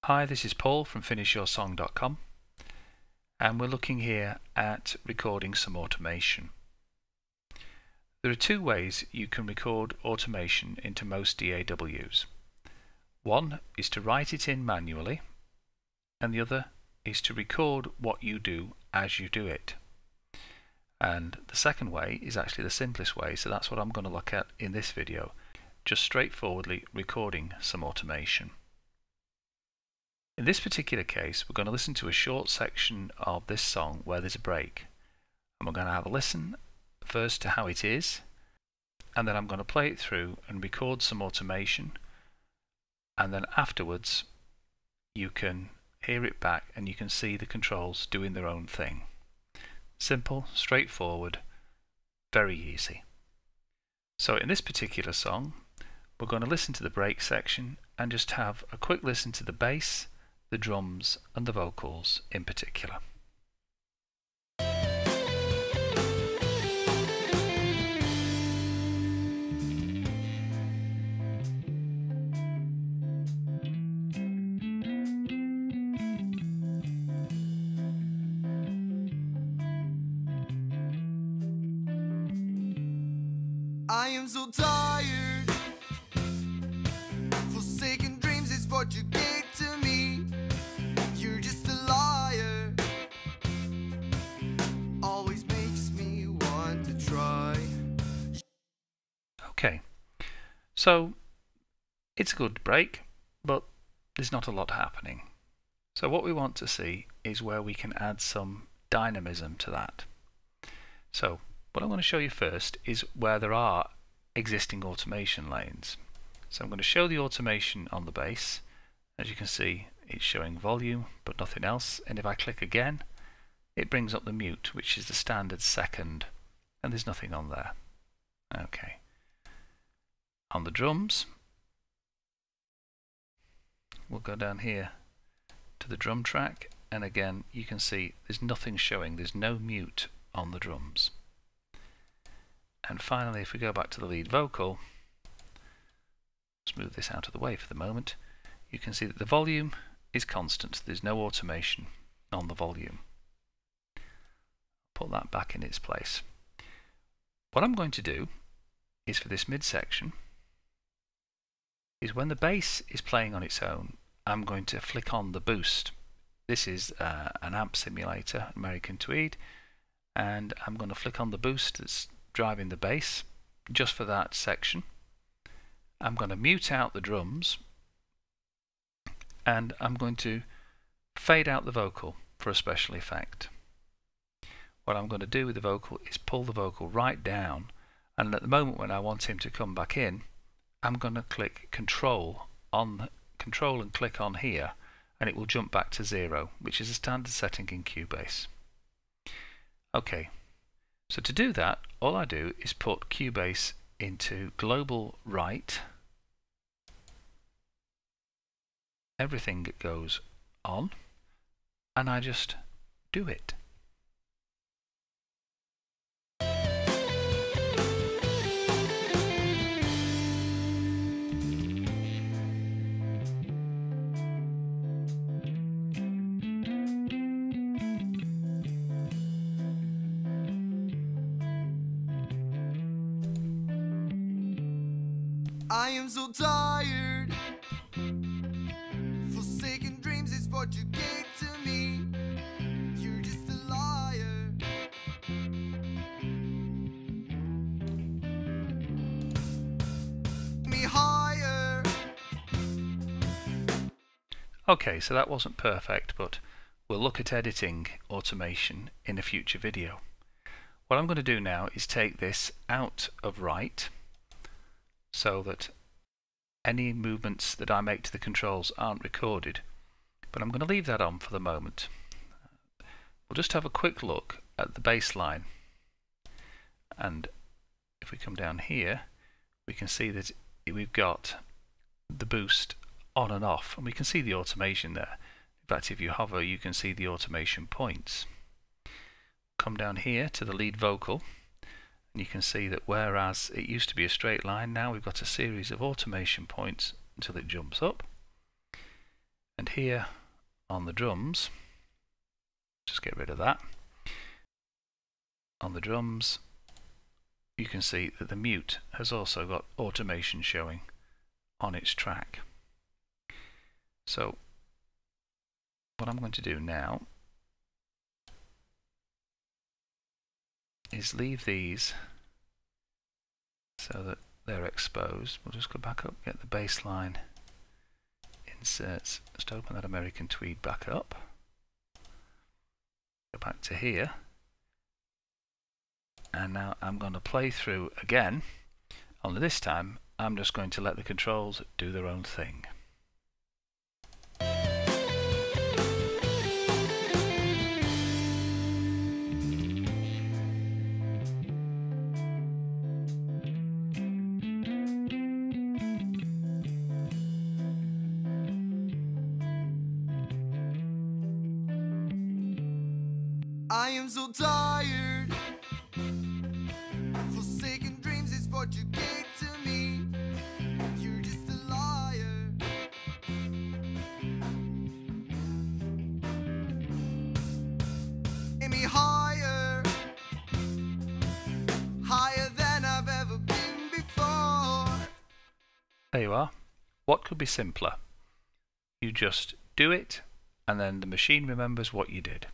Hi, this is Paul from FinishYourSong.com, and we're looking here at recording some automation. There are two ways you can record automation into most DAWs. One is to write it in manually, and the other is to record what you do as you do it. And the second way is actually the simplest way, so that's what I'm going to look at in this video, just straightforwardly recording some automation. In this particular case, we're going to listen to a short section of this song where there's a break. And we're going to have a listen first to how it is, and then I'm going to play it through and record some automation, and then afterwards you can hear it back and you can see the controls doing their own thing. Simple, straightforward, very easy. So in this particular song, we're going to listen to the break section and just have a quick listen to the bass, the drums and the vocals in particular. I am so tired. Forsaken dreams is what you gave to me. You're just a liar. Always makes me want to try. Okay, so it's a good break, but there's not a lot happening. So what we want to see is where we can add some dynamism to that. So what I'm going to show you first is where there are existing automation lanes. So I'm going to show the automation on the bass. As you can see, it's showing volume but nothing else, and if I click again it brings up the mute, which is the standard second, and there's nothing on there. Okay. On the drums, we'll go down here to the drum track, and again you can see there's nothing showing, there's no mute on the drums. And finally, if we go back to the lead vocal, let's move this out of the way for the moment, you can see that the volume is constant, there's no automation on the volume. Put that back in its place. What I'm going to do is, for this midsection, is when the bass is playing on its own, I'm going to flick on the boost. This is an amp simulator, American Tweed, and I'm going to flick on the boost that's driving the bass just for that section. I'm going to mute out the drums, and I'm going to fade out the vocal for a special effect. What I'm going to do with the vocal is pull the vocal right down, and at the moment when I want him to come back in, I'm going to click Control and click on here, and it will jump back to 0, which is a standard setting in Cubase. Okay, so to do that, all I do is put Cubase into global right. Everything goes on, and I just do it. I am so tired. Forsaken dreams is what you gave to me. You're just a liar. Me higher. Okay, so that wasn't perfect, but we'll look at editing automation in a future video. What I'm going to do now is take this out of right, so that any movements that I make to the controls aren't recorded, but I'm going to leave that on for the moment. We'll just have a quick look at the bass line, and if we come down here we can see that we've got the boost on and off, and we can see the automation there. In fact, if you hover you can see the automation points. Come down here to the lead vocal, and you can see that whereas it used to be a straight line, now we've got a series of automation points until it jumps up. And And here on the drums, just get rid of that. On the drums, you can see that the mute has also got automation showing on its track. So what I'm going to do now is leave these so that they're exposed. We'll just go back up, get the bass line inserts, just open that American Tweed back up, go back to here, and now I'm going to play through again, only this time I'm just going to let the controls do their own thing. I am so tired. Forsaken dreams is what you gave to me. You're just a liar. Aim me higher, higher than I've ever been before. There you are. What could be simpler? You just do it, and then the machine remembers what you did.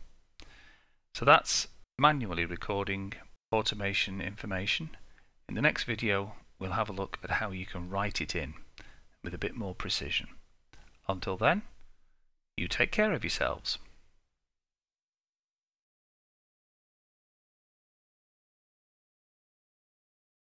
So that's manually recording automation information. In the next video, we'll have a look at how you can write it in with a bit more precision. Until then, you take care of yourselves.